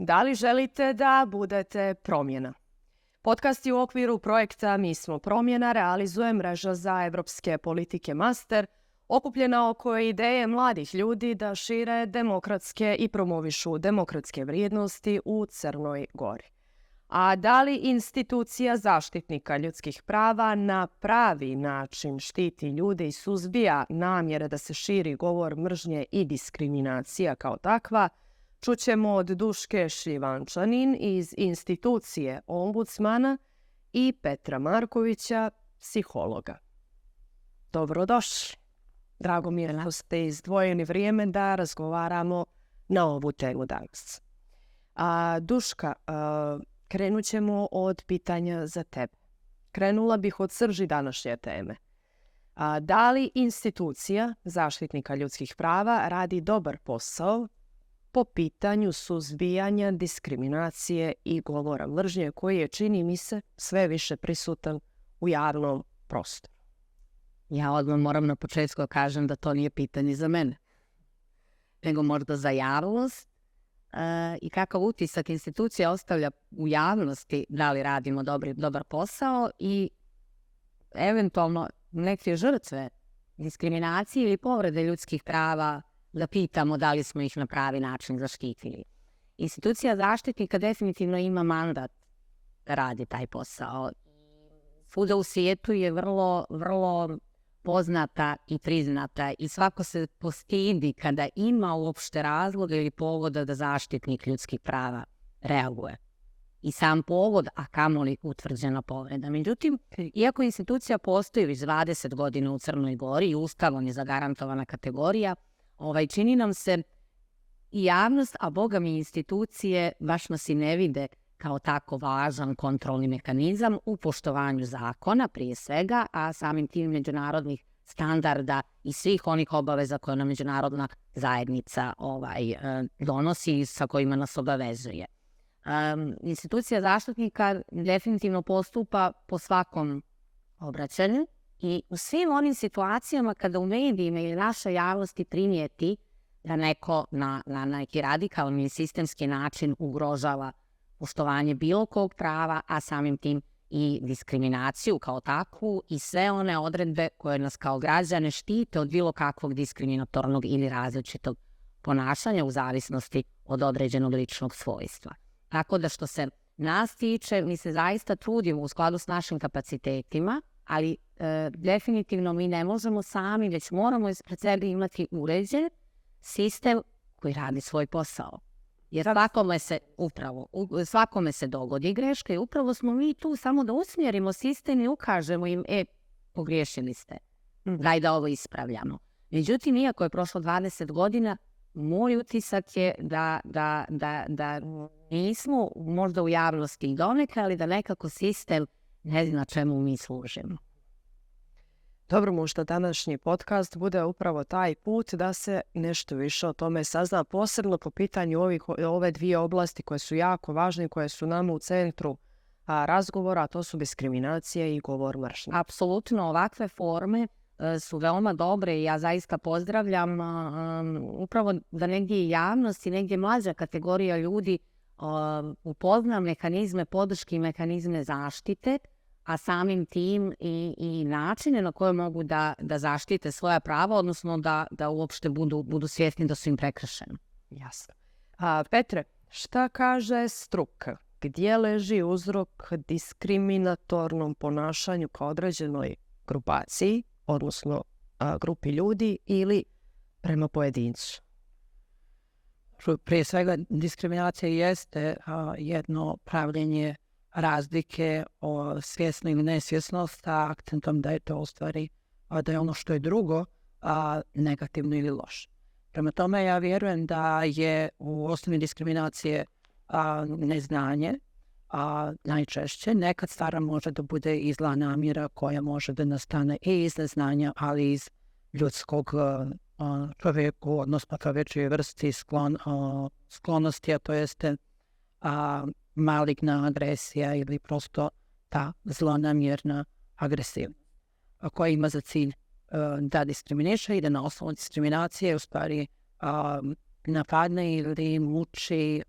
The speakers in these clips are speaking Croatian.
Da li želite da budete promjena? Podcast je u okviru projekta Mi smo promjena realizuje mreža za evropske politike Master, okupljena oko ideje mladih ljudi da šire demokratske i promovišu demokratske vrijednosti u Crnoj Gori. A da li institucija zaštitnika ljudskih prava na pravi način štiti ljude i suzbija namjere da se širi govor mržnje i diskriminacija kao takva, čućemo od Duške Šljivančanin iz institucije ombudsmana i Petra Markovića, psihologa. Dobrodošli. Drago mi je da ste izdvojili vrijeme da razgovaramo na ovu temu danas. Duška, krenut ćemo od pitanja za tebe. Krenula bih od srži današnje teme. Da li institucija zaštitnika ljudskih prava radi dobar posao po pitanju suzbijanja diskriminacije i govora mržnje koji je, čini mi se, sve više prisutan u javnom prostoru? Ja odmah moram na početku kažem da to nije pitanje za mene, nego možda za javnost i kakav utisak institucija ostavlja u javnosti da li radimo dobar posao i eventualno neke žrtve diskriminacije ili povrede ljudskih prava da pitamo da li smo ih na pravi način zaštitili. Institucija zaštitnika definitivno ima mandat da radi taj posao. Svuda u svijetu je vrlo poznata i priznata i svako se postidi kada ima uopšte razloga ili povoda da zaštitnik ljudskih prava reaguje. I sam povod, a kamoli utvrđena povreda. Međutim, iako institucija postoji već 20 godina u Crnoj Gori i ustavom je zagarantovana kategorija, čini nam se i javnost, a boga mi institucije baš nas i ne vide kao tako važan kontrolni mehanizam u poštovanju zakona prije svega, a samim tim međunarodnih standarda i svih onih obaveza koje nam međunarodna zajednica donosi i sa kojima nas obavezuje. Institucija zaštitnika definitivno postupa po svakom obraćanju i u svim onim situacijama kada u medijima ili naša javnosti primijeti da neko na neki radikalni i sistemski način ugrožava poštovanje bilo kog prava, a samim tim i diskriminaciju kao takvu i sve one odredbe koje nas kao građane štite od bilo kakvog diskriminatornog ili različitog ponašanja u zavisnosti od određenog ličnog svojstva. Tako da što se nas tiče, mi se zaista trudimo u skladu s našim kapacitetima, ali definitivno mi ne možemo sami, već moramo ispred sebe imati uređen sistem koji radi svoj posao. Jer svakome se dogodi greška i upravo smo mi tu samo da usmjerimo sistem i ukažemo im, pogriješili ste, daj da ovo ispravljamo. Međutim, iako je prošlo 20 godina, moj utisak je da nismo možda u javnosti donekle, ali da nekako sistem ne zna čemu mi služimo. Dobro, možda današnji podcast bude upravo taj put da se nešto više o tome sazna, posebno po pitanju ove dvije oblasti koje su jako važne, koje su nama u centru razgovora, a to su diskriminacija i govor mržnje. Apsolutno, ovakve forme su veoma dobre i ja zaista pozdravljam upravo da negdje i javnost i negdje mlađa kategorija ljudi upozna mehanizme podrške i mehanizme zaštite, a samim tim i načine na koje mogu da zaštite svoja prava, odnosno da uopšte budu svjesni da su im prekršeni. Jasno. Petre, šta kaže struka? Gdje leži uzrok diskriminatornom ponašanju kao određenoj grupaciji, odnosno grupi ljudi ili prema pojedincu? Prije svega, diskriminacija jeste jedno pravljenje razlike o svjesno ili nesvjesno sa akcentom da je to u stvari da je ono što je drugo negativno ili loše. Prema tome ja vjerujem da je u osnovi diskriminacije neznanje, najčešće. Nekad stara može da bude i zla namjera koja može da nastane i iz neznanja, ali iz ljudskog čovjeku, odnosno čovječoj vrsti sklonosti, a to jeste maligna agresija ili prosto ta zlonamjerna agresivnost koja ima za cilj da diskriminiše i da na osnovu diskriminacije u stvari napadne ili muči,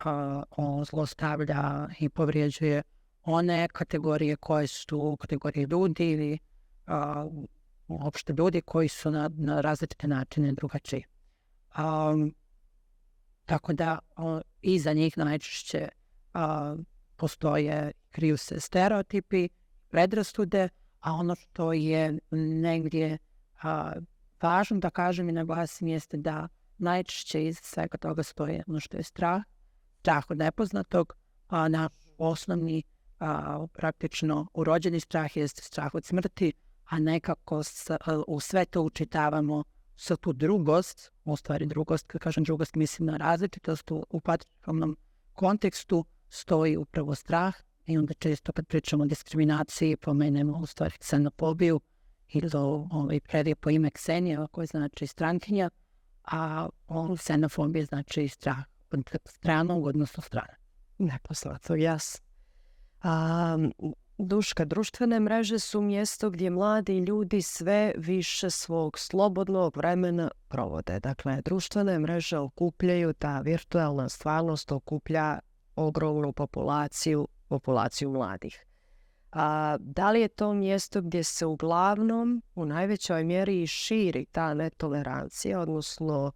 zlostavlja i povrijeđuje one kategorije koje su kategorije ljudi ili uopšte ljudi koji su na različite načine drugačiji. Tako da i za njih najčešće postoje, kriju se stereotipi, predrasude, a ono što je negdje važno da kažem i naglasim jeste da najčešće iz svega toga stoje ono što je strah od nepoznatog, a naš osnovni praktično urođeni strah jeste strah od smrti, a nekako u sve to učitavamo sa tu drugost, u stvari drugost, kad kažem drugost mislim na različitost, u patriarhalnom kontekstu stoji upravo strah i onda često kad pričamo o diskriminaciji pomenemo u stvari ksenofobiju ili prelijepo ime Ksenija koje znači strankinja, a ksenofobija znači strah od stranog, odnosno strane. Nepoznato, jasno. Duška, društvene mreže su mjesto gdje mladi ljudi sve više svog slobodnog vremena provode. Dakle, društvene mreže okupljaju, ta virtualna stvarnost okuplja ogromnu populaciju mladih. Da li je to mjesto gdje se uglavnom u najvećoj mjeri širi ta netolerancija, odnosno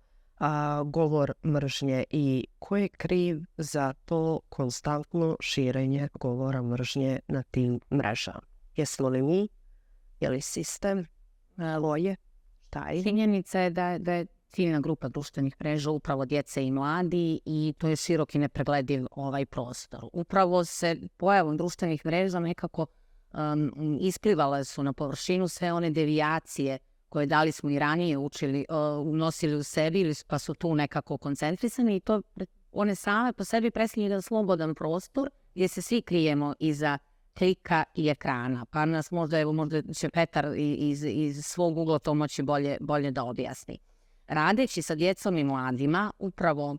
govor mržnje, i ko je kriv za to konstantno širenje govora mržnje na tim mrežama? Jesmo li mi? Je li sistem? Loje? Činjenica je da je ciljna grupa društvenih mreža upravo djece i mladi i to je širok i nepreglediv prostor. Upravo se pojavom društvenih mreža nekako isplivale su na površinu sve one devijacije koje da li smo i ranije unosili u sebi pa su tu nekako koncentrisane i to one same po sebi predstavljaju jedan slobodan prostor gdje se svi krijemo iza klika i ekrana. Pa nas možda će Petar iz svog ugla to moći bolje da objasni. Radeći sa djecom i mladima, upravo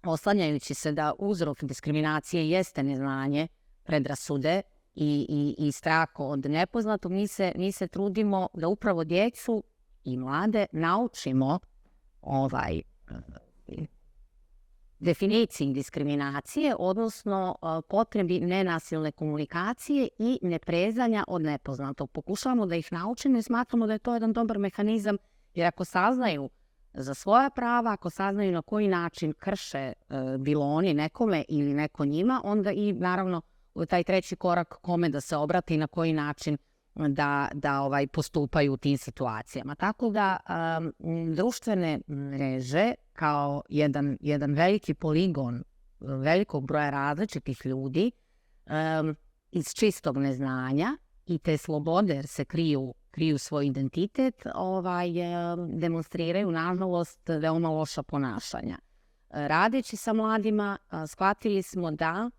oslanjajući se da uzrok diskriminacije jeste neznanje, predrasude i strah od nepoznatog, mi se trudimo da upravo djecu i mlade naučimo definiciji diskriminacije, odnosno potrebi nenasilne komunikacije i neprezanja od nepoznatog. Pokušavamo da ih naučimo i smatramo da je to jedan dobar mehanizam, jer ako saznaju za svoja prava, ako saznaju na koji način krše bilo oni nekome ili neko njima, onda i naravno taj treći korak kome da se obrati i na koji način da postupaju u tim situacijama. Tako da društvene mreže kao jedan veliki poligon velikog broja različitih ljudi iz čistog neznanja i te slobode jer se kriju svoj identitet, demonstriraju nažalost veoma loša ponašanja. Radeći sa mladima shvatili smo da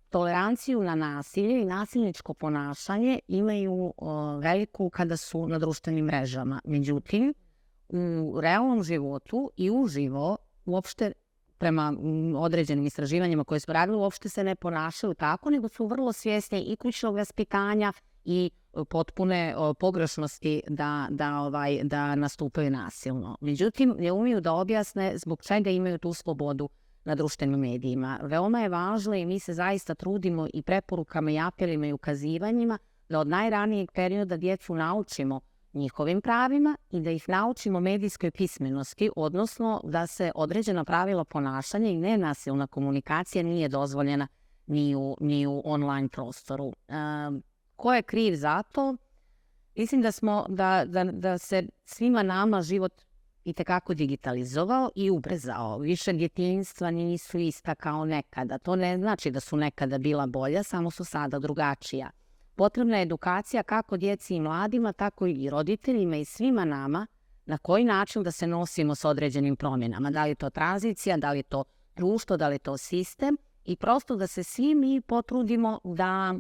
toleranciju na nasilje i nasilničko ponašanje imaju veliku kada su na društvenim mrežama. Međutim, u realnom životu i uživo uopšte prema određenim istraživanjima koje smo radili uopšte se ne ponašaju tako, nego su vrlo svjesni i kućnog vaspitanja i potpune pogrešnosti da nastupaju nasilno. Međutim, ne umiju da objasne zbog čega imaju tu slobodu na društvenim medijima. Veoma je važno i mi se zaista trudimo i preporukama i apelima i ukazivanjima da od najranijeg perioda djecu naučimo njihovim pravima i da ih naučimo medijskoj pismenosti, odnosno da se određena pravila ponašanja i nenasilna komunikacija nije dozvoljena ni u online prostoru. Ko je kriv za to? Mislim da se svima nama život itekako digitalizovao i ubrzao. Više djetinjstva nisu ista kao nekada. To ne znači da su nekada bila bolja, samo su sada drugačija. Potrebna je edukacija kako djeci i mladima, tako i roditeljima i svima nama na koji način da se nosimo s određenim promjenama. Da li je to tranzicija, da li je to društvo, da li je to sistem i prosto da se svi mi potrudimo da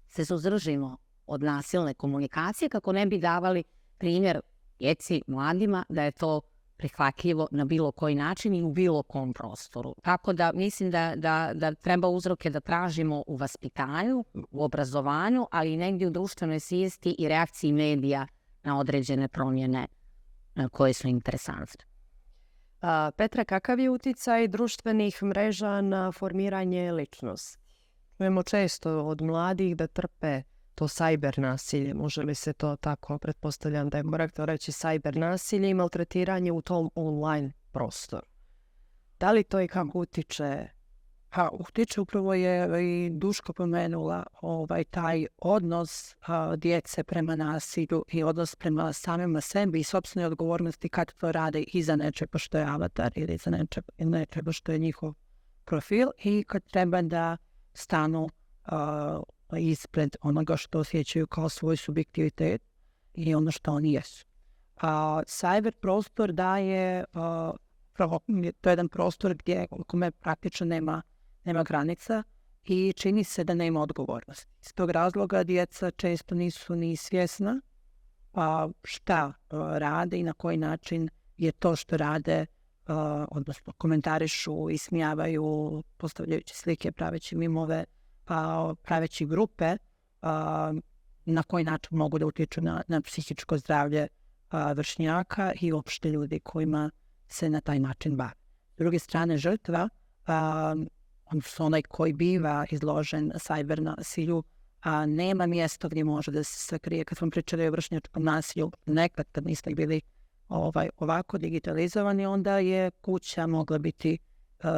se suzdržimo od nasilne komunikacije kako ne bi davali primjer djeci, mladima, da je to prihvatljivo na bilo koji način i u bilo kom prostoru. Tako da mislim da treba uzroke da tražimo u vaspitanju, u obrazovanju, ali i negdje u društvenoj svijesti i reakciji medija na određene promjene koje su interesantne. Petra, kakav je utjecaj društvenih mreža na formiranje ličnosti? Čujemo često od mladih da trpe to cyber nasilje. Može li se to tako, pretpostavljam da je korektno reći cyber nasilje i maltretiranje u tom online prostoru? Da li to i kako utiče? Utiče, upravo je i Duško pomenula taj odnos djece prema nasilju i odnos prema samima sebi i sopstvenoj odgovornosti kad to rade iza nečega što je avatar ili iza nečega što je njihov profil i kad treba da stanu ispred onoga što osjećaju kao svoj subjektivitet i ono što oni jesu. Cyber prostor daje, to je jedan prostor gdje u kome praktično nema granica i čini se da nema odgovornosti. Iz tog razloga djeca često nisu ni svjesna šta rade i na koji način je to što rade, odnosno komentarišu, ismijavaju, postavljajući slike, praveći mimove, praveći grupe, na koji način mogu da utiču na psihičko zdravlje vršnjaka i uopšte ljudi kojima se na taj način bave. S druge strane, žrtva, odnosno onaj koji biva izložen cyber nasilju, nema mjesto gdje može da se sakrije. Kad smo pričali o vršnjačkom nasilju, nekad kad nismo bili ovako digitalizovani, onda je kuća mogla biti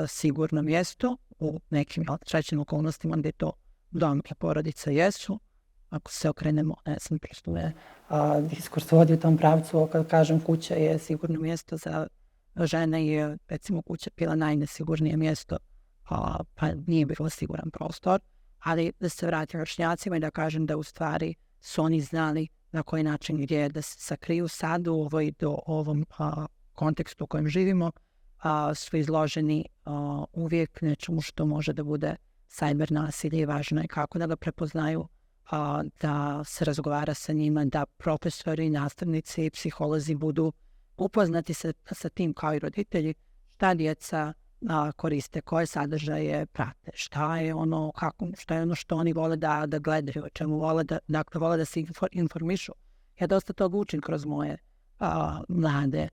sigurno mjesto u nekim srećnim okolnostima gdje to dom i porodica jesu. Ako se okrenemo, ne znam, što me diskurs vodi u tom pravcu, kad kažem kuća je sigurno mjesto za žene, je recimo kuća bila najnesigurnije mjesto, pa nije bilo siguran prostor. Ali da se vratim vršnjacima i da kažem da u stvari su oni znali na koji način gdje da se sakriju sad u ovom kontekstu u kojem živimo, su izloženi uvijek nečemu što može da bude cyber nasilje i važno je kako da ga prepoznaju, da se razgovara sa njima, da profesori, nastavnici i psiholozi budu upoznati sa tim kao i roditelji, šta djeca koriste, koje sadržaje prate, šta je ono što oni vole da gledaju, o čemu vole da se informišu. Ja dosta toga učim kroz moje mlade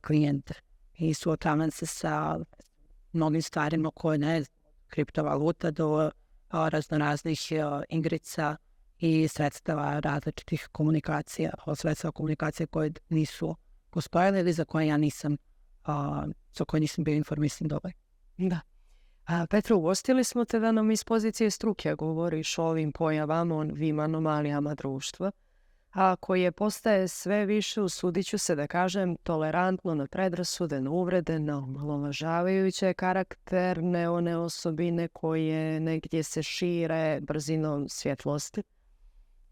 klijente i suočavam se sa mnogim stvarima koje ne znam, kriptovaluta do raznoraznih igrica i sredstava različitih komunikacija, sredstva komunikacije koje nisu postojale ili za koje ja nisam bio informisan dovoljno. Da. Petra, ugostili smo te da nam iz pozicije struke govoriš o ovim pojavama, ovim anomalijama društva, koje postaje sve više, usudit ću se da kažem, tolerantno na predrasude, na uvrede, na omalovažavajuće karakterne one osobine koje negdje se šire brzinom svjetlosti.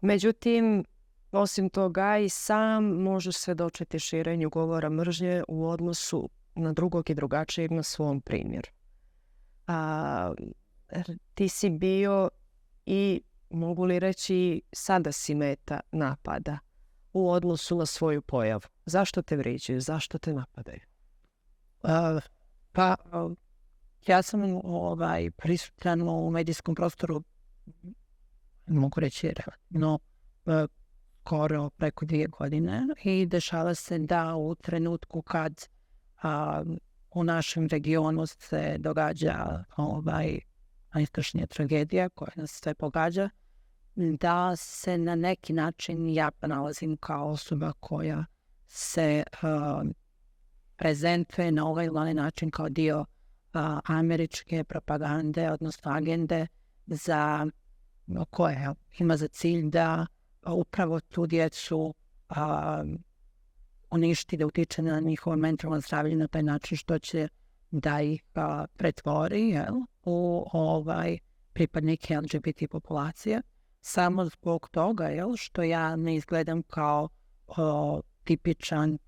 Međutim, osim toga i sam možeš svjedočiti širenju govora mržnje u odnosu na drugog i drugačijeg na svom primjeru. Ti si bio i, mogu li reći, sada si meta napada u odnosu na svoju pojavu. Zašto te vrijeđaju? Zašto te napadaju? Ja sam prisutan u medijskom prostoru, mogu reći, relativno skoro preko 2 godine i dešava se da u trenutku kad u našem regionu se događa najstrašnija tragedija koja nas sve pogađa, da se na neki način ja nalazim kao osoba koja se prezentuje na ovaj ili onaj način kao dio američke propagande, odnosno agende koja ima za cilj da upravo tu djecu uništi, da utiče na njihovo mentalno zdravlje na taj način što će da ih pretvori u pripadnike LGBT populacije, samo zbog toga što ja ne izgledam kao tipičan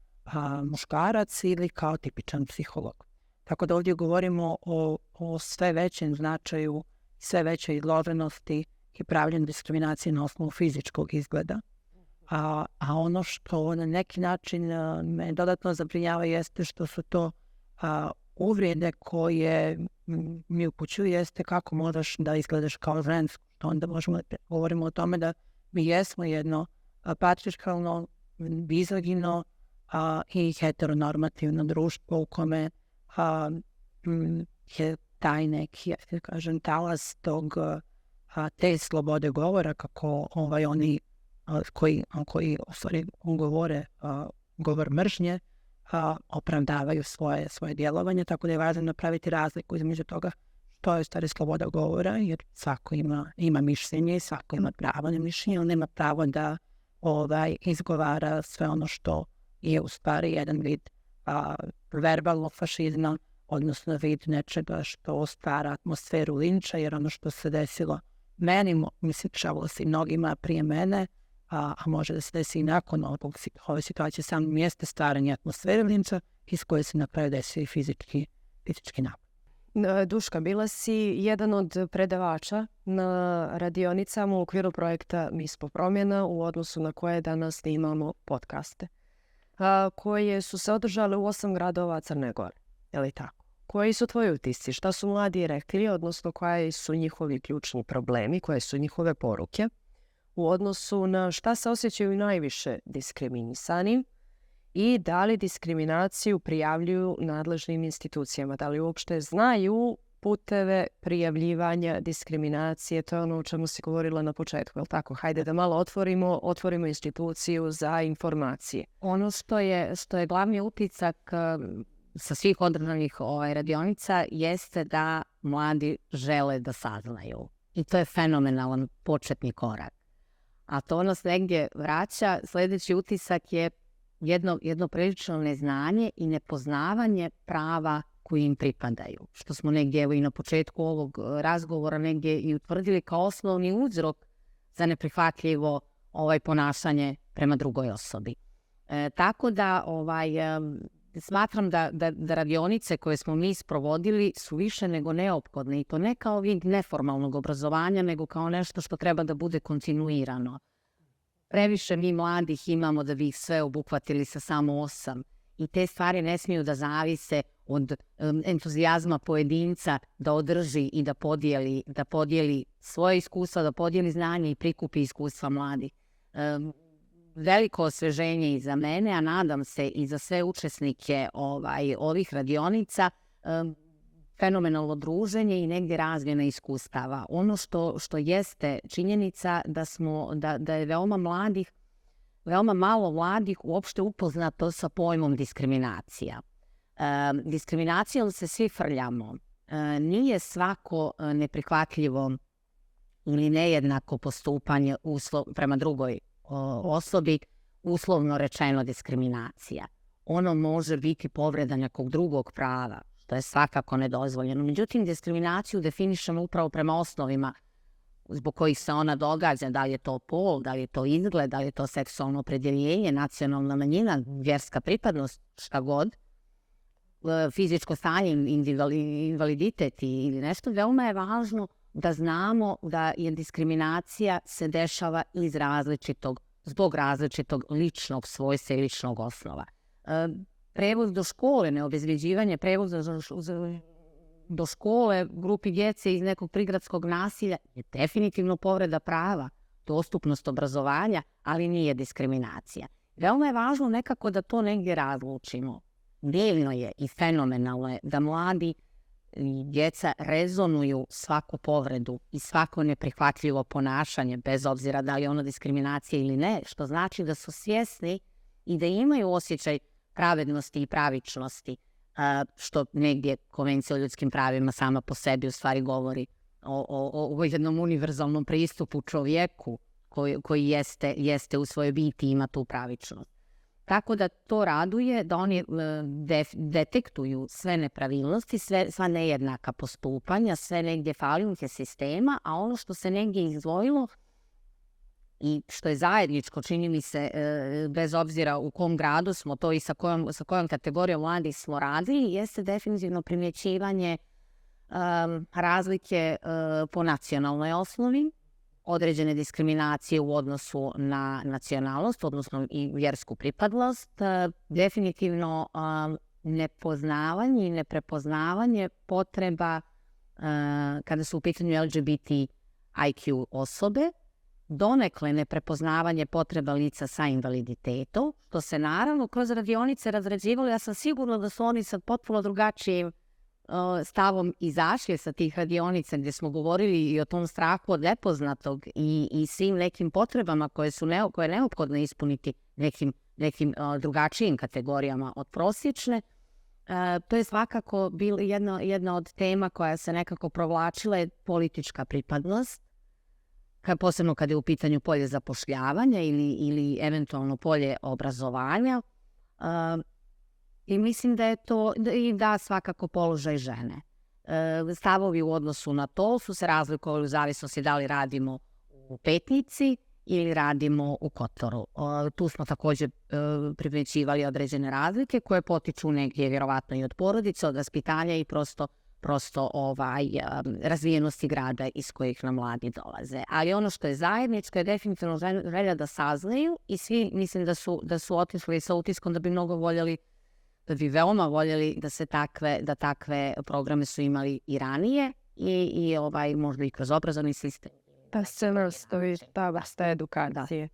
muškarac ili kao tipičan psiholog. Tako da ovdje govorimo o sve većem značaju, sve većoj izloženosti i pravljenju diskriminacije na osnovu fizičkog izgleda. A ono što na neki način me dodatno zabrinjava jeste što su to uvrede koje mi upućuju jeste kako možeš da izgledaš kao žensko. Onda možemo da govorimo o tome da mi jesmo jedno patriarhalno, bizogino i heteronormativno društvo u kome je taj neki, kažem, talas te slobode govora, kako oni koji u stvari govore govor mržnje, opravdavaju svoje djelovanje, tako da je važno napraviti razliku između toga što je u stvari sloboda govora, jer svako ima mišljenje i svako ima pravo na mišljenje, ali nema pravo da izgovara sve ono što je u stvari jedan vid verbalnog fašizma, odnosno vid nečega što stvara atmosferu linča, jer ono što se desilo meni, mislim, dešavalo se i mnogima prije mene, a može da se desi i nakon ove situacije, samo mjeste stvaranja atmosfere linča iz koje se na kraju desi fizički napad. Duška, bila si jedan od predavača na radionicama u okviru projekta Mi smo promjena, u odnosu na koje danas snimamo podcaste, koje su se održale u 8 gradova Crne Gore. Je li tako? Koji su tvoji utisci? Šta su mladi rekli, odnosno koji su njihovi ključni problemi, koje su njihove poruke u odnosu na šta se osjećaju najviše diskriminisanim i da li diskriminaciju prijavljuju nadležnim institucijama, da li uopšte znaju puteve prijavljivanja diskriminacije. To je ono o čemu si govorila na početku, je li tako? Hajde da malo otvorimo instituciju za informacije. Ono što je glavni utisak sa svih održanih radionica jeste da mladi žele da saznaju. I to je fenomenalan početni korak. A to nas negdje vraća. Sljedeći utisak je jedno prilično neznanje i nepoznavanje prava koji im pripadaju. Što smo negdje i na početku ovog razgovora negdje i utvrdili kao osnovni uzrok za neprihvatljivo ponašanje prema drugoj osobi. Tako da smatram da radionice koje smo mi sprovodili su više nego neophodne i to ne kao vid neformalnog obrazovanja, nego kao nešto što treba da bude kontinuirano. Previše mi mladih imamo da bi ih sve obuhvatili sa samo 8 i te stvari ne smiju da zavise od entuzijazma pojedinca da održi i da podijeli svoje iskustva, da podijeli znanje i prikupi iskustva mladih. Veliko osveženje i za mene, a nadam se i za sve učesnike ovih radionica, fenomenalno druženje i negdje razmjena iskustava. Ono što jeste činjenica da je veoma malo mladih uopšte upoznato sa pojmom diskriminacija. Diskriminacijom se svi frljamo. Nije svako neprihvatljivo ili nejednako postupanje prema drugoj osobi uslovno rečeno diskriminacija. Ono može biti povreda nekog drugog prava, što je svakako nedozvoljeno. Međutim, diskriminaciju definišemo upravo prema osnovima zbog kojih se ona događa, da li je to pol, da li je to izgled, da li je to seksualno opredjeljenje, nacionalna manjina, vjerska pripadnost, šta god, fizičko stanje, invaliditet ili nešto. Veoma je važno da znamo da je diskriminacija se dešava zbog različitog ličnog svojstva i ličnog osnova. Prevoz do škole, neobezvređivanje prevoza do škole grupi djece iz nekog prigradskog nasilja je definitivno povreda prava, dostupnost obrazovanja, ali nije diskriminacija. Veoma je važno nekako da to negdje razlučimo. Divno je i fenomenalno je da mladi i djeca rezonuju svaku povredu i svako neprihvatljivo ponašanje, bez obzira da li je ono diskriminacija ili ne, što znači da su svjesni i da imaju osjećaj pravednosti i pravičnosti, što negdje Konvencija o ljudskim pravima sama po sebi u stvari govori o jednom univerzalnom pristupu čovjeku koji jeste u svojoj biti ima tu pravičnost. Tako da to raduje da oni detektuju sve nepravilnosti, sva nejednaka postupanja, sve negdje falinke sistema, a ono što se negdje izdvojilo i što je zajedničko, čini mi se, bez obzira u kom gradu smo to i sa kojom kategorijom mladih smo radili, jeste definitivno primjećivanje razlike po nacionalnoj osnovi, određene diskriminacije u odnosu na nacionalnost, odnosno i vjersku pripadnost, definitivno nepoznavanje i neprepoznavanje potreba kada su u pitanju LGBT IQ osobe donekle neprepoznavanje potreba lica sa invaliditetom, što se naravno kroz radionice razrađivalo. Ja sam sigurna da su oni sad potpuno drugačijim stavom izašli sa tih radionica gdje smo govorili i o tom strahu od nepoznatog i svim nekim potrebama koje je neophodno ispuniti nekim drugačijim kategorijama od prosječne. To je svakako bila jedna od tema koja se nekako provlačila, je politička pripadnost, posebno kad je u pitanju polje zapošljavanja ili eventualno polje obrazovanja. I mislim da je to, i da svakako položaj žene. Stavovi u odnosu na to su se razlikovali u zavisnosti da li radimo u Petnici ili radimo u Kotoru. Tu smo također primećivali određene razlike koje potiču negdje vjerovatno i od porodice, od vaspitanja i prosto razvijenosti grada iz kojih nam mladi dolaze. Ali ono što je zajedničko je definitivno želja da saznaju i svi mislim da su otišli sa utiskom da bi mnogo voljeli, da bi veoma voljeli da takve programe su imali i ranije i možda i kroz obrazovni sistem. Da se nastavi ta vrsta edukacije.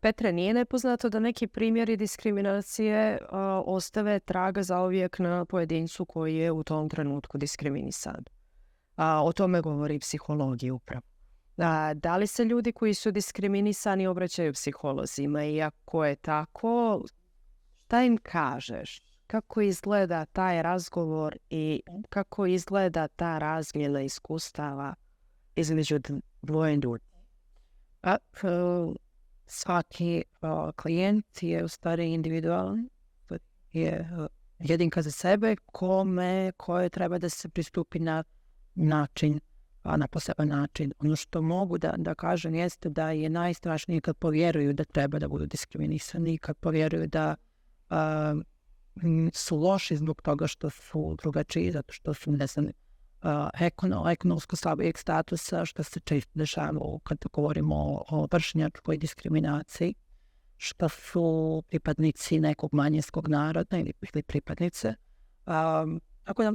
Petre, nije nepoznato da neki primjeri diskriminacije ostave traga zauvijek na pojedincu koji je u tom trenutku diskriminisan. O tome govori psihologija upravo. Da li se ljudi koji su diskriminisani obraćaju psiholozima i ako je tako, šta im kažeš? Kako izgleda taj razgovor i kako izgleda ta razmjena iskustava između dvoje ljudi? Svaki klijent je u stvari individualni, je jedinka za sebe koje treba da se pristupi na način, na poseban način. Ono što mogu da kažem jeste da je najstrašnije kad povjeruju da treba da budu diskriminisani, kad povjeruju da su loši zbog toga što su drugačiji, zato što su, ne znam, ekonomsko slabijeg statusa, što se često dešava kad govorimo o vršnjačkoj diskriminaciji, što su pripadnici nekog manjinskog naroda ili pripadnice. Tako da,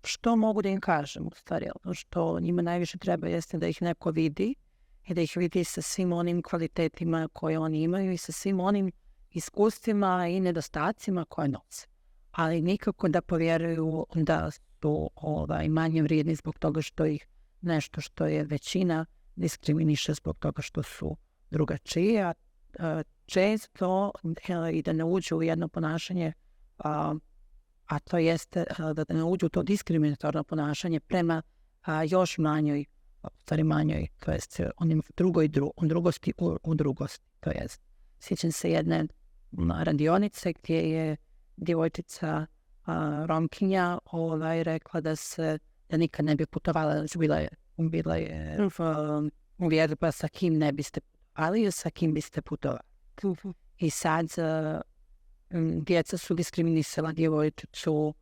što mogu da im kažem u stvari? Ono što njima najviše treba jeste da ih neko vidi i da ih vidi sa svim onim kvalitetima koje oni imaju i sa svim onim iskustvima i nedostacima koje nose. Ali nikako da povjeruju da su manje vrijedni zbog toga što ih nešto što je većina diskriminiše zbog toga što su drugačiji, a često i da ne uđu u jedno ponašanje, a to jeste da ne uđu u to diskriminatorno ponašanje prema još manjoj, to jest onim drugosti u drugosti. To jest, sjećam se jedne radionice gdje je djevojčica Romkinja rekla da nikad ne bi putovala, bila je uvjerba sa kim ne biste putovali i sa kim biste putovali. I sad djeca su diskriminisala djevojčicu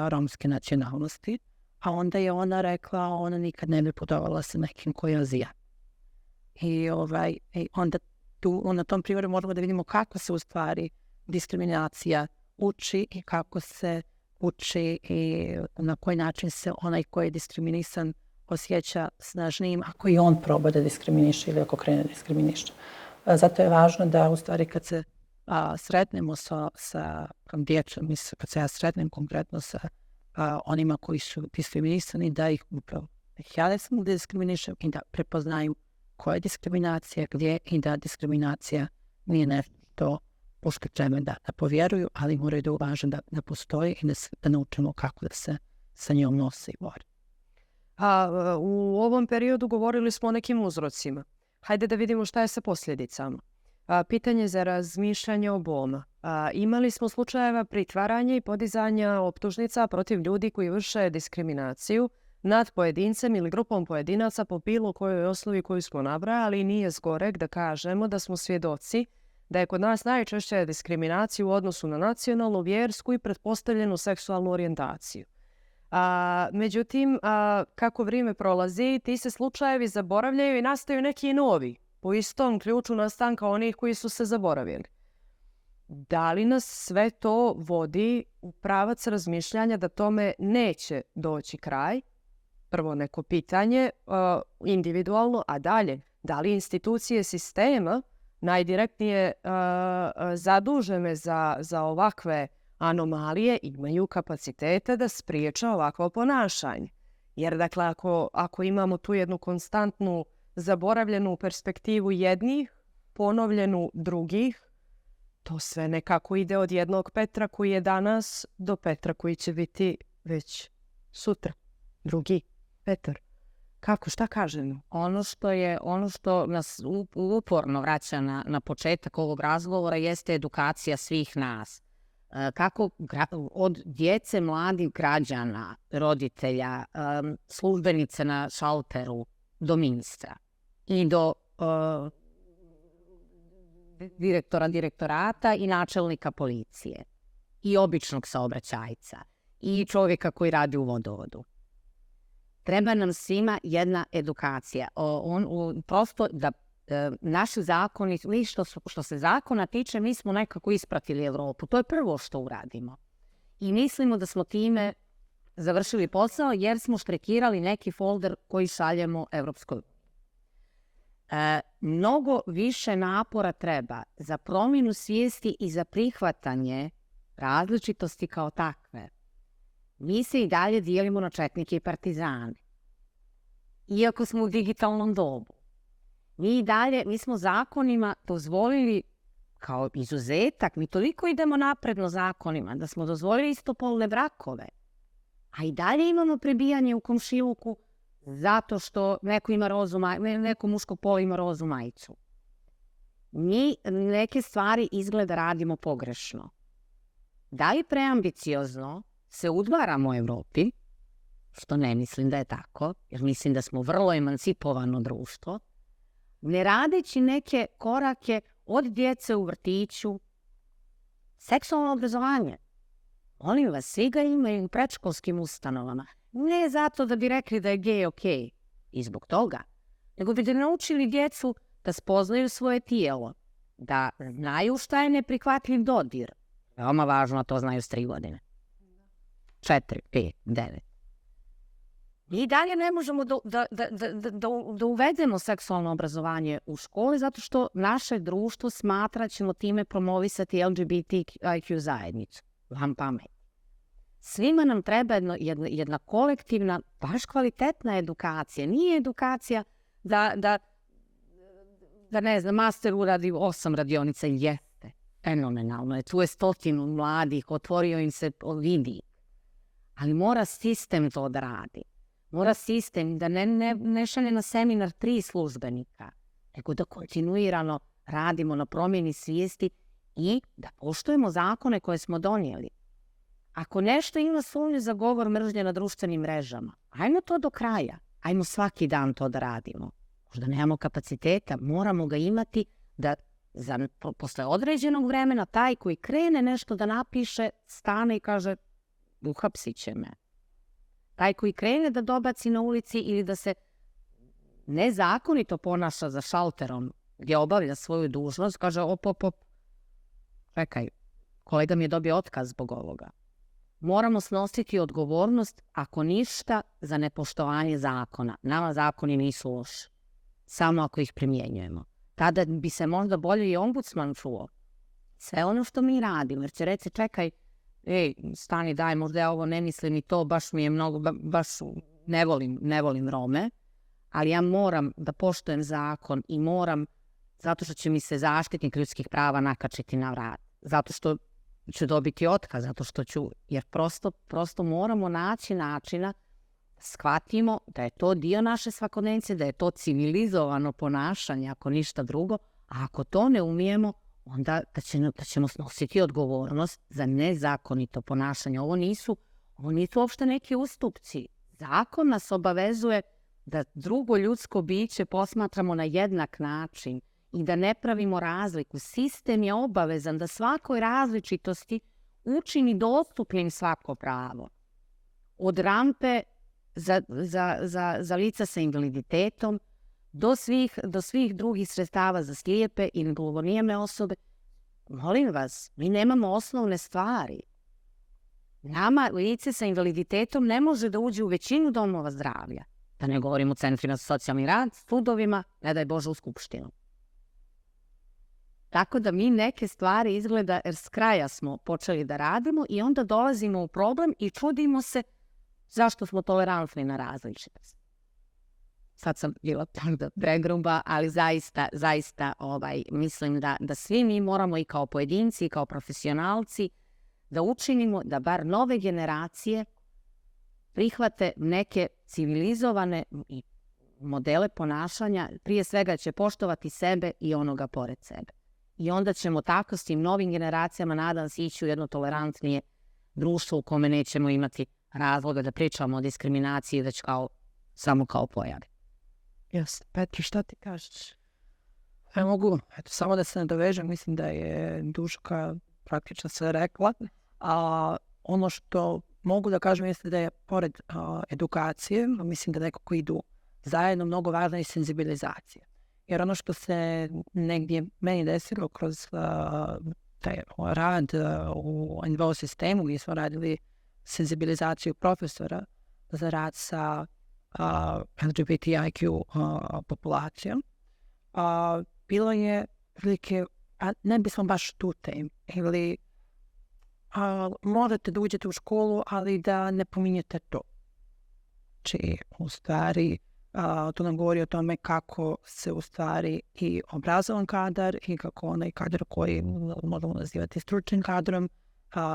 romske nacionalnosti, a onda je ona rekla ona nikad ne bi putovala sa nekim koji je Azijat. I onda tu na tom primjeru možemo da vidimo kako se u stvari diskriminacija uči i kako se uči i na koji način se onaj koji je diskriminisan osjeća snažnijim ako i on proba da diskriminiše ili ako krene diskriminiše. Zato je važno da u stvari kad se sretnemo sa djecom, kad se ja sretnem konkretno sa onima koji su diskriminisani, da ih upravo ja ne samo da diskriminišem i da prepoznaju koja je diskriminacija, gdje i da diskriminacija nije nešto pošto treba da povjeruju, ali moraju da uvaže da postoji i da naučimo kako da se sa njom nose i bori. U ovom periodu govorili smo o nekim uzrocima. Hajde da vidimo šta je sa posljedicama. Pitanje za razmišljanje oboma. Imali smo slučajeva pritvaranja i podizanja optužnica protiv ljudi koji vrše diskriminaciju nad pojedincem ili grupom pojedinaca po bilo kojoj osnovi koju smo nabrajali i nije zgoreg da kažemo da smo svjedoci da je kod nas najčešća diskriminacija u odnosu na nacionalnu, vjersku i pretpostavljenu seksualnu orijentaciju. Međutim, kako vrijeme prolazi, ti se slučajevi zaboravljaju i nastaju neki novi, po istom ključu nastanka onih koji su se zaboravili. Da li nas sve to vodi u pravac razmišljanja da tome neće doći kraj? Prvo neko pitanje individualno, a dalje Da li institucije sistema najdirektnije zadužene za ovakve anomalije imaju kapacitete da spriječe ovakvo ponašanje? Jer dakle, ako imamo tu jednu konstantnu zaboravljenu perspektivu jednih, ponovljenu drugih, to sve nekako ide od jednog Petra koji je danas do Petra koji će biti već sutra. Drugi Petar. Kako, šta kažemo? Ono što nas uporno vraća na početak ovog razgovora jeste edukacija svih nas. Kako od djece, mladih građana, roditelja, službenice na šalteru, do ministra i do direktorata i načelnika policije i običnog saobraćajca i čovjeka koji radi u vodovodu. Treba nam svima jedna edukacija. Prosto da naši zakoni, što se zakona tiče, mi smo nekako ispratili Evropu. To je prvo što uradimo. I mislimo da smo time završili posao jer smo štrekirali neki folder koji šaljemo Evropskoj. Mnogo više napora treba za promjenu svijesti i za prihvatanje različitosti kao takve. Mi se i dalje dijelimo na četnike i partizane. Iako smo u digitalnom dobu. Mi smo zakonima dozvolili kao izuzetak, mi toliko idemo napredno zakonima da smo dozvolili istopolne brakove. A i dalje imamo prebijanje u komšiluku zato što neko muško polo ima rozu majicu. Mi neke stvari izgleda radimo pogrešno. Da li preambiciozno se udvaramo Evropi, što ne mislim da je tako, jer mislim da smo vrlo emancipovano društvo, ne radeći neke korake od djece u vrtiću, seksualno obrazovanje. Molim vas, svi ga imaju u predškolskim ustanovama. Ne zato da bi rekli da je gej okej, i zbog toga, nego bi da naučili djecu da spoznaju svoje tijelo, da znaju šta je neprihvatljiv dodir. Veoma važno, a to znaju s 3 godine. 4, 5, 9. Mi dalje ne možemo da uvedemo seksualno obrazovanje u školi zato što naše društvo smatra ćemo time promovisati LGBTIQ zajednicu. Vam pamet. Svima nam treba jedna kolektivna, baš kvalitetna edukacija. Nije edukacija da ne znam, master uradi 8 radionica, jeste. Fenomenalno je. Tu je 100 mladih, otvorio im se vidi. Ali mora sistem to da radi. Mora sistem da ne šalje na seminar 3 službenika, nego da kontinuirano radimo na promjeni svijesti i da poštujemo zakone koje smo donijeli. Ako nešto ima sumnju za govor mržnje na društvenim mrežama, ajmo to do kraja. Ajmo svaki dan to da radimo. Možda nemamo kapaciteta, moramo ga imati da posle određenog vremena taj koji krene nešto da napiše, stane i kaže uhapsit će me. Taj koji krene da dobaci na ulici ili da se nezakonito ponaša za šalterom gdje obavlja svoju dužnost, kaže op, čekaj, kolega mi je dobio otkaz zbog ovoga. Moramo snositi odgovornost, ako ništa, za nepoštovanje zakona. Nama zakoni nisu loši, samo ako ih primjenjujemo. Tada bi se možda bolje i ombudsman čuo. Sve ono što mi radimo, jer će reći, čekaj, stani, daj, možda ja ovo ne mislim i to, baš mi je mnogo, baš ne volim Rome, ali ja moram da poštujem zakon i moram, zato što će mi se zaštitnik ljudskih prava nakačiti na vrat, zato što ću dobiti otkaz, zato što ću, jer prosto moramo naći načina, shvatimo da je to dio naše svakodnevnice, da je to civilizovano ponašanje, ako ništa drugo, a ako to ne umijemo, onda da ćemo snositi odgovornost za nezakonito ponašanje. Ovo nisu uopšte neki ustupci. Zakon nas obavezuje da drugo ljudsko biće posmatramo na jednak način i da ne pravimo razliku. Sistem je obavezan da svakoj različitosti učini dostupnim svako pravo. Od rampe za lica sa invaliditetom do svih drugih sredstava za slijepe ili gluhonijeme osobe. Molim vas, mi nemamo osnovne stvari. Nama lice sa invaliditetom ne može da uđe u većinu domova zdravlja. Da ne govorim u centrima za socijalni rad, sudovima, ne daj Bože u skupštinu. Tako da mi neke stvari izgleda, jer s kraja smo počeli da radimo i onda dolazimo u problem i čudimo se zašto smo tolerantni na različitost. Sad sam bila da pregruba, ali zaista mislim da svi mi moramo i kao pojedinci i kao profesionalci da učinimo da bar nove generacije prihvate neke civilizovane modele ponašanja, prije svega će poštovati sebe i onoga pored sebe. I onda ćemo tako s tim novim generacijama, nadam se, ići u jedno tolerantnije društvo u kome nećemo imati razloga da pričamo o diskriminaciji, već samo kao pojavi. Jeste. Petri, šta ti kažeš? Mogu, samo da se nadovežem, mislim da je Duška praktično sve rekla. A ono što mogu da kažem jeste da je pored edukacije, mislim da nekako idu zajedno, mnogo važna i senzibilizacija. Jer ono što se negdje meni desilo kroz taj rad u NVO sistemu, gdje smo radili senzibilizaciju profesora za rad sa LGBTIQ populacijom, bilo je prilike, ne bismo baš tu temu, ili morate da uđete u školu, ali da ne pominjete to. Či u stvari to nam govori o tome kako se u stvari i obrazovan kadar i kako onaj kadar koji možemo nazivati stručnim kadrom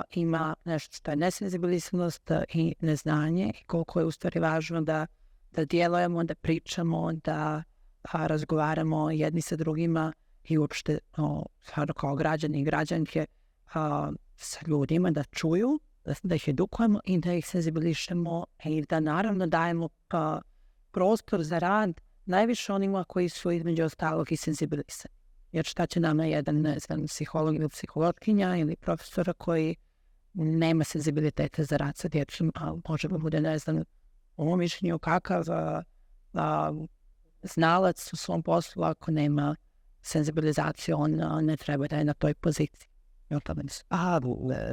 ima nešto što je nesenzibilisanost i neznanje i koliko je u stvari važno da djelujemo, da pričamo, da razgovaramo jedni sa drugima i uopšte kao građani i građanke sa ljudima da čuju, da ih edukujemo i da ih senzibilišemo i da naravno dajemo prostor za rad najviše onima koji su između ostalog i senzibilisani. Jer šta će nama jedan, ne znam, psiholog ili psihologkinja ili profesora koji nema senzibiliteta za rad sa djecom, a može da bude, ne znam, u mom mišljenju kakav znalac u svom poslu, ako nema senzibilizaciju, on ne treba da je na toj poziciji.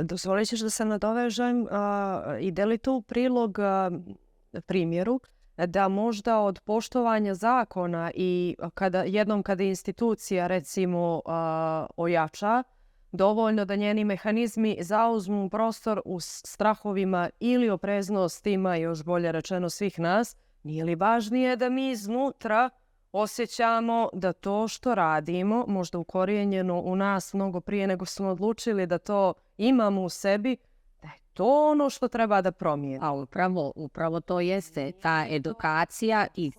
Dozvolit ćeš da se nadovežem, ide li to u prilog primjeru da možda od poštovanja zakona i kada institucija recimo ojača, dovoljno da njeni mehanizmi zauzmu prostor u strahovima ili opreznostima, još bolje rečeno svih nas, nije li važnije da mi iznutra osjećamo da to što radimo, možda ukorijenjeno u nas mnogo prije nego smo odlučili da to imamo u sebi, da je to ono što treba da promijeni. A upravo to jeste ta edukacija i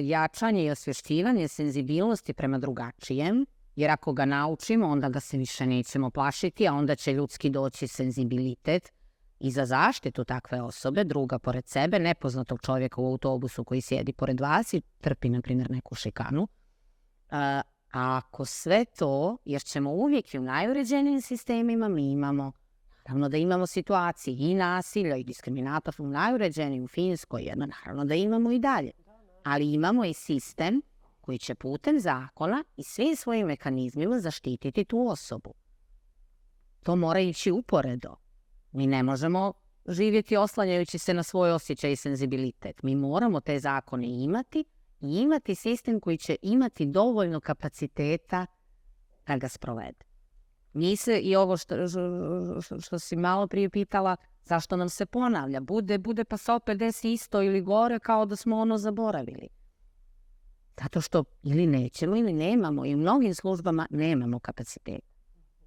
jačanje i osvješćivanje senzibilnosti prema drugačijem, jer ako ga naučimo, onda ga se više nećemo plašiti, a onda će ljudski doći senzibilitet i za zaštitu takve osobe, druga pored sebe, nepoznatog čovjeka u autobusu koji sjedi pored vas i trpi, na primjer, neku šikanu. A ako sve to, jer ćemo uvijek i u najuređenijim sistemima, mi imamo, naravno da imamo situacije i nasilja i diskriminatora u najuređenijim, u Finskoj, jedno, naravno da imamo i dalje. Ali imamo i sistem koji će putem zakona i svim svojim mehanizmima zaštititi tu osobu. To mora ići uporedo. Mi ne možemo živjeti oslanjajući se na svoj osjećaj i senzibilitet. Mi moramo te zakone imati i imati sistem koji će imati kapaciteta da ga sprovede. Mi se i ovo što si malo prije pitala, zašto nam se ponavlja? Bude pa se opet desi isto ili gore kao da smo ono zaboravili. Zato što ili nećemo ili nemamo i u mnogim službama nemamo kapaciteta.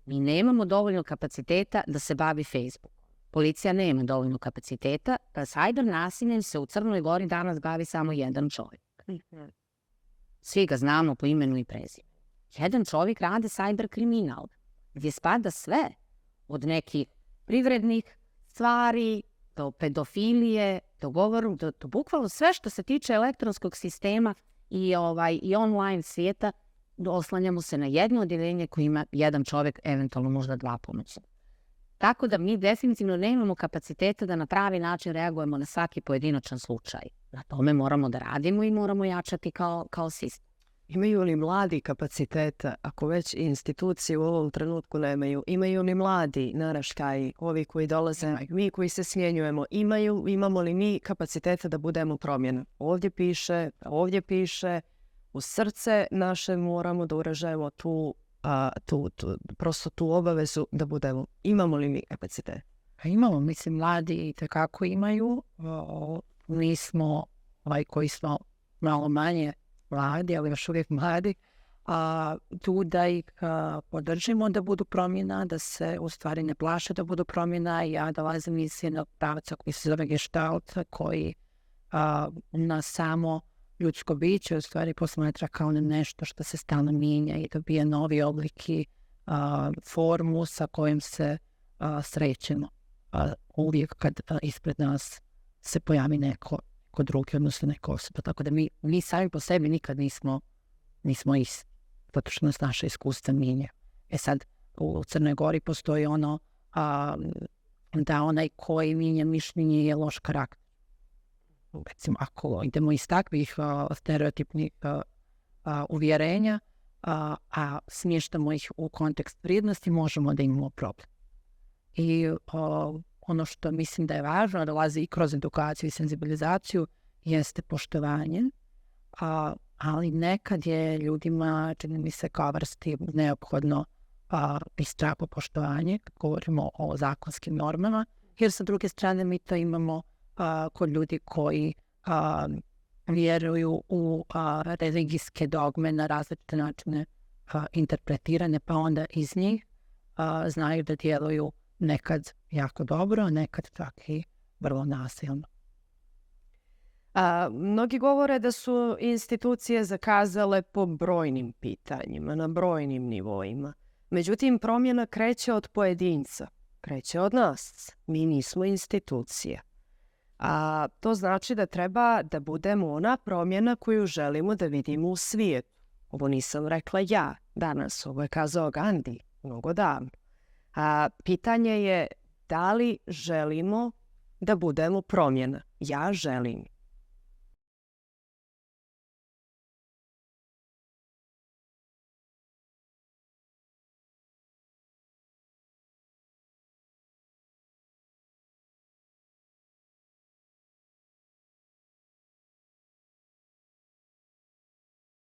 Mi nemamo dovoljno kapaciteta da se bavi Facebook. Policija nema dovoljno kapaciteta, pa cyber nasiljem se u Crnoj Gori danas bavi samo jedan čovjek. Svi ga znamo po imenu i prezimenu. Jedan čovjek radi cyber kriminal, gdje spada sve, od nekih privrednih stvari, do pedofilije, do bukvalno sve što se tiče elektronskog sistema i online svijeta, oslanjamo se na jedno odjeljenje koje ima jedan čovjek, eventualno možda dva pomoćnika. Tako da mi definitivno nemamo kapaciteta da na pravi način reagujemo na svaki pojedinačan slučaj. Na tome moramo da radimo i moramo jačati kao sistem. Imaju li mladi kapaciteta, ako već institucije u ovom trenutku nemaju? Imaju li mladi naraštaji, ovi koji dolaze, mi koji se smjenjujemo, imamo li mi kapaciteta da budemo promjena? Ovdje piše, u srce naše moramo da uražemo prosto tu obavezu da budemo. Imamo li mi kapacitet? Pa imamo, mislim, mladi itekako imaju. Mi smo, koji smo malo manje mladi, ali još uvijek mladi, tu da ih podržimo da budu promjena, da se u stvari ne plaše da budu promjena. Ja dolazim iz jednog pravca koji se zove Gestalt, koji na samo ljudsko biće u stvari posmatra kao nešto što se stalno mijenja i dobije novi oblik i formu sa kojim se srećemo. Uvijek kad ispred nas se pojavi neko drugi, odnosno neko osoba. Tako da mi sami po sebi nikad nismo isti, zato što nas naše iskustva mijenja. Sad, u Crnoj Gori postoji ono da onaj koji mijenja mišljenje je loš karakter. Recimo, ako idemo iz takvih stereotipnih uvjerenja, a smještamo ih u kontekst vrijednosti, možemo da imamo problem. I ono što mislim da je važno, dolazi i kroz edukaciju i senzibilizaciju, jeste poštovanje, ali nekad je ljudima, čini mi se, kao vrsti neophodno i straho poštovanje, kad govorimo o zakonskim normama, jer sa druge strane mi to imamo kod ljudi koji vjeruju u religijske dogme na različite načine interpretirane, pa onda iz njih znaju da djeluju nekad jako dobro, nekad čak i vrlo nasilno. Mnogi govore da su institucije zakazale po brojnim pitanjima, na brojnim nivoima. Međutim, promjena kreće od pojedinca, kreće od nas. Mi nismo institucija. A to znači da treba da budemo ona promjena koju želimo da vidimo u svijetu. Ovo nisam rekla ja danas, ovo je kazao Gandhi mnogo davno. Pitanje je da li želimo da budemo promjena. Ja želim.